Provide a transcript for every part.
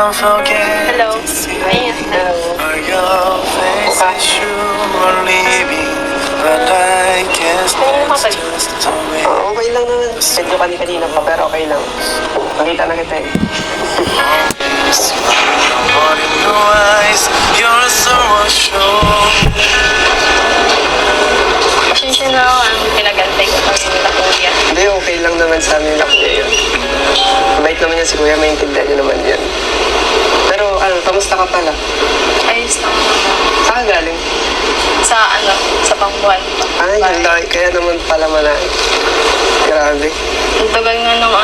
Hello. Ayan. Kanina ka ba? Okay lang naman. Medyo kanina pa, pero okay lang. Nakita na kita eh. Pasensya na ako. Pinagantay ko kami nila kuya. Hindi, okay lang naman sa amin na kuya yun. Mabait naman yan si kuya, maintindihan niyo naman yan. Pero ano, kamusta ka pala? Ayos lang naman. Saan ka galing? Sa pangbuhan pa. Ay, kaya naman pala malaki. Grabe. Ang tagal nga ng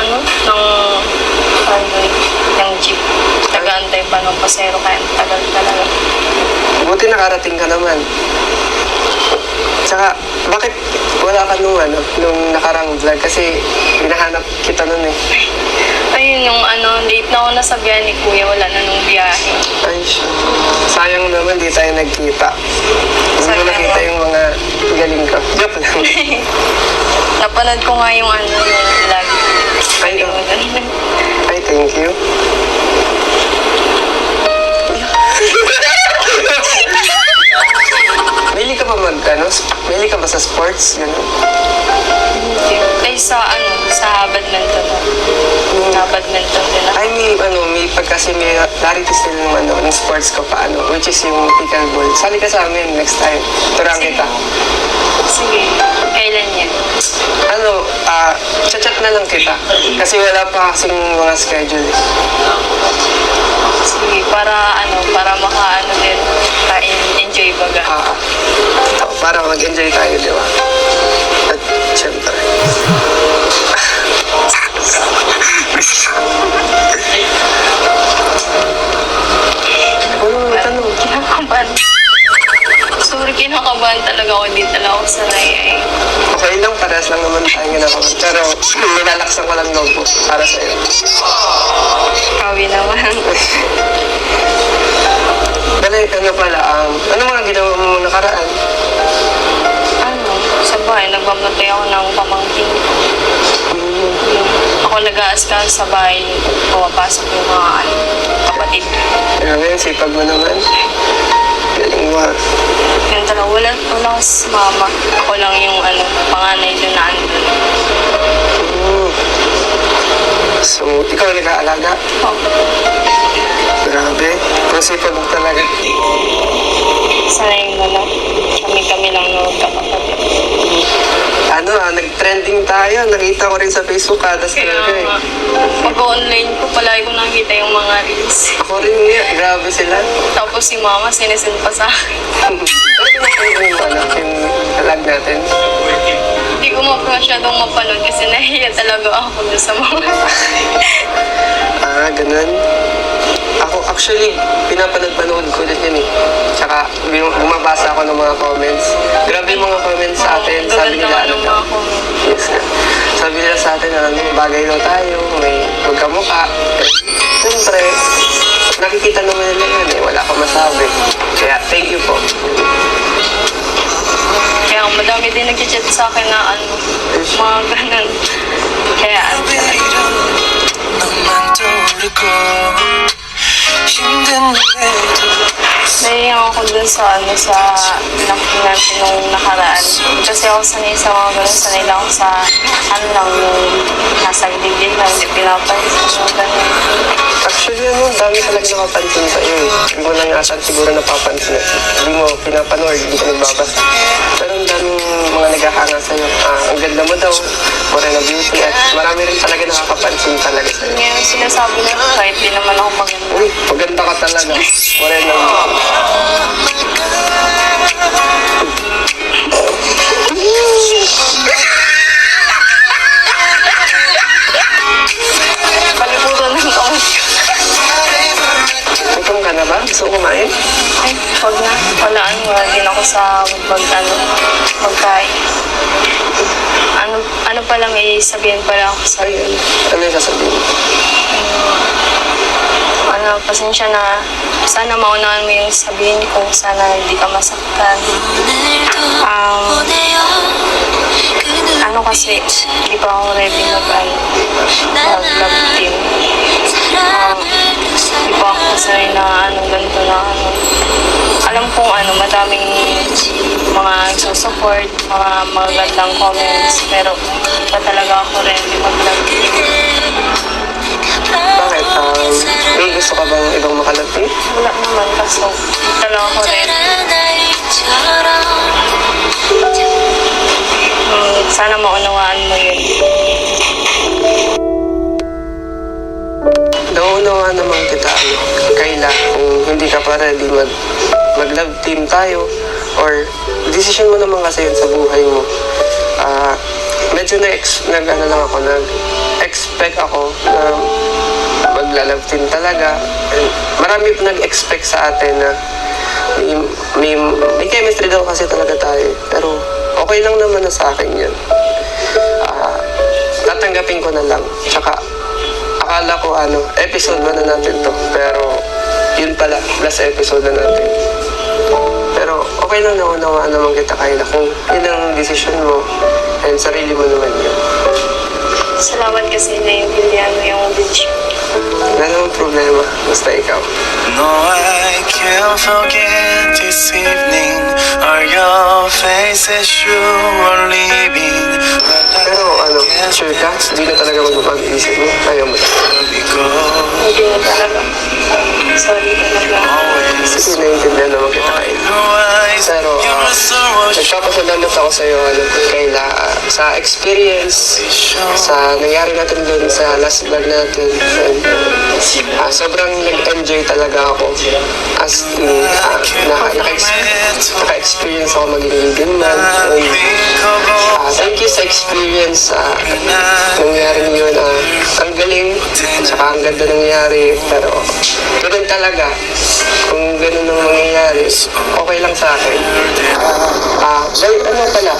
jeep. Taga-antay pa ng pasero kaya ang tagal talaga. Buti nakarating ka naman. Tsaka, bakit wala ka nung nakarang vlog? Kasi hinahanap kita nun eh. Ayun, late na ako nasabihan ni kuya, wala na nung biyahe. Ay, sayang naman di tayo nagkita. Hindi ko nakita yung mga galing ko. Joke lang. Napanood ko nga yung vlog. Ay, ay, thank you. Mahilig ka ba mahilig ka ba sa sports? Gano'n? Ay, sa badminton. Sa badminton din ako. Ay, may clarity still ng sports ko pa, which is yung pickleball. Sali ka sa amin next time. Turang kita. Sige. Kailan yan? Chat na lang kita. Kasi wala pa kasing mga schedule eh. Sige, para din, enjoy baga. Para mag-enjoy tayo, di ba? At syempre. Kinakabahan. Sorry, kinakabahan talaga ako. Di talaga ako sanay eh. Okay lang, parehas lang naman tayo ginagawa. Pero nilalaksan ko lang loob ko para sa'yo. Kawi naman. Dali, ano mga ginawa mo nakaraan? Sa bahay, nagmamatay ako ng pamangkin. Ako nag-aaskal sa bahay, pumapasok yung mga kapatid. Grabe, sipag mo naman. Galing mo. Yun talaga, wala si mama. Ako lang yung panganay doon na andun. So, ikaw nag-aalaga? Grabe, ang sipag mo talaga. Sanay mo lang. Kami lang na magkakapatid. Nag-trending tayo. Nakita ko rin sa Facebook kadas Kaya talaga eh. pag-online ko, palagi ko nakikita yung mga reels. Ako rin nga, grabe sila. Tapos si mama, sinesend pa sa akin. Ano pinakain mo yung vlog natin? Hindi ko masyadong mapanood kasi nahiya talaga ako doon sa mga. Ganun. Ako, actually, pinapanood ko din yun eh. Tsaka, bumabasa ako ng mga comments. Grabe yung mga comments sa atin. Sabi nila, yes, sabi nila sa atin, bagay daw tayo, may pagkamukha. Siyempre, nakikita naman nila yan eh. Wala akong masabi. Kaya, thank you po. Kaya madami din nag-chat sa akin na mga ganun. Kaya naiyak ako dun sa natin nung nakaraan. Kasi ako sanay sa mga ganun, sanay lang ako sa yung nasa gilid lang, hindi pinapansin yung ganun. Actually, dami talaga nakapansin sa iyo eh. Hindi mo lang yata siguro napapansin. Hindi mo pinapanood, hindi ka nagbabasa. Pero ang daming mga naghahanga sa iyo. Ang ganda mo daw, Morena Beauty, at marami rin talaga nakakapansin talaga sa iyo. Ngayon sinasabi na kahit di naman ako maganda. Uy, maganda ka talaga. Morena Beauty. Paliputan ng kamay ko. Gutom ka na ba? Gusto mo kumain? Ay, wag na. Wala din ako sa magkain. Ano pala may sabihin pala ako sa iyo. Ano yung sasabihin? Pasensya na. Sana maunahan mo yung sabihin ko. Sana hindi ka masaktan. Kasi hindi pa ako ready mag-love team. Hindi pa ako maraming mga support, mga magandang comments, pero pa talaga ako rin mag-love team. Bakit? May gusto ka bang ibang makalab team? Wala naman, kaso talaga ako rin. Sana maunawaan mo yun. Nauunawaan naman kita, Kayla, kung hindi ka pa ready mag-love team tayo, or decision mo naman kasi yun sa buhay mo. Medyo nag-expect ako na magla-love team talaga. And marami nag-expect sa atin na may chemistry daw kasi talaga tayo. Pero okay lang naman na sa akin yun. Tatanggapin ko na lang. Tsaka akala ko episode 1 na natin to. Pero yun pala, last episode na natin. Pero okay lang, naunawaan naman kita, Kayla, kung yun ang decision mo and sarili mo naman yun. Salamat kasi naiintindihan mo yung decision. Wala namang problema, basta ikaw. No, I can't forget this evening. Are your faces you are leaving? Pero sure ka? Hindi ka talaga magpapag-iisip mo? Ayaw mo. Hindi na talaga. Sorry talaga. Sige, naiintindihan naman kita, Kayla. Pero nagpapasalamat ako sa'yo, Kayla, sa experience, sa nangyari natin doon sa last vlog natin. And, sobrang nag-enjoy talaga ako. As in, naka-experience ako maging leading man. And, thank you sa experience. Nangyari yun. Ang galing, at saka ang ganda nangyari. Pero, ganun talaga. Kung ganun ang mangyayari, okay lang sa akin. Ano pala?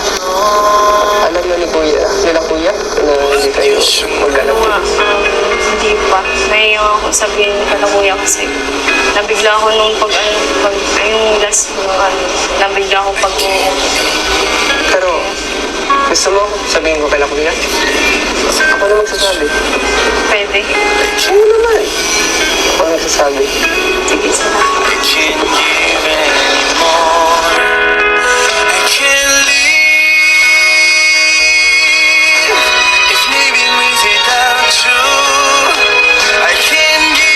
Alam na nila kuya, na hindi kayo maghanap. Hindi pa. Naiiyak ako sabihin ka na kuya kasi nabigla ako nung yung last nabigla ako pag Pero, gusto mo sabihin ko kay kuya? Ako na magsasabi. pwede. Oo naman. Ako na magsasabi. Sige, salamat. I can't give anymore. I can't live if living without you. I can't give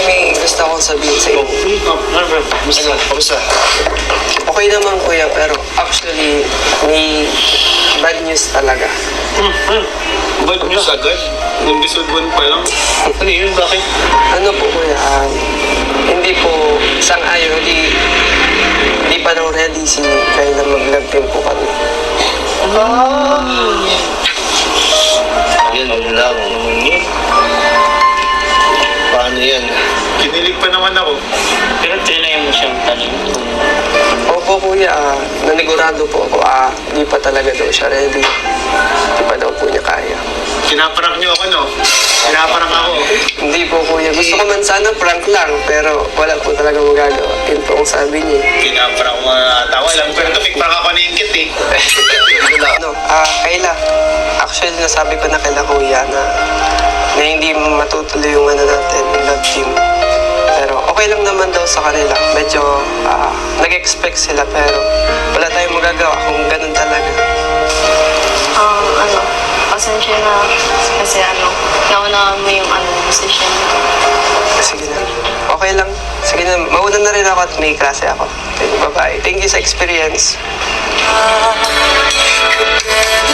May gusto akong sabihin sa iyo. Kamusta? Okay naman kuya, pero actually, may bad news talaga. Bad news agad? Episode 1 pa lang. Ano yun? Bakit? Ano po kuya, hindi po sang-ayon, hindi pa daw ready si Kayla mag-love team po kami. Yan lang. Paano yan? Kinilig pa naman ako. Pero tinay mo siyang tanong. Opo kuya, nanigurado po ako, hindi pa talaga daw siya ready. Hindi pa daw po niya kaya. Kinaparak niyo ako, no? Kinaparak ako. Hindi po kuya, gusto ko man sana prank lang, pero wala po talaga magagawa. Yun po ang sabi niya. Kinaparak ko mga tawa lang. Pero tupik-parak ako naingkit eh. Kayla, actually nasabi ko na kay kuya na hindi matutuloy yung natin, yung love team. Pero okay lang naman daw sa kanila. Medyo nag-expect sila, pero wala tayong magagawa kung ganun talaga. Pasensya na kasi nauna mo yung decision mo. Sige na. Okay lang. Sige na. Mauna na rin ako at may klase ako. Okay, bye-bye. Thank you sa experience. Could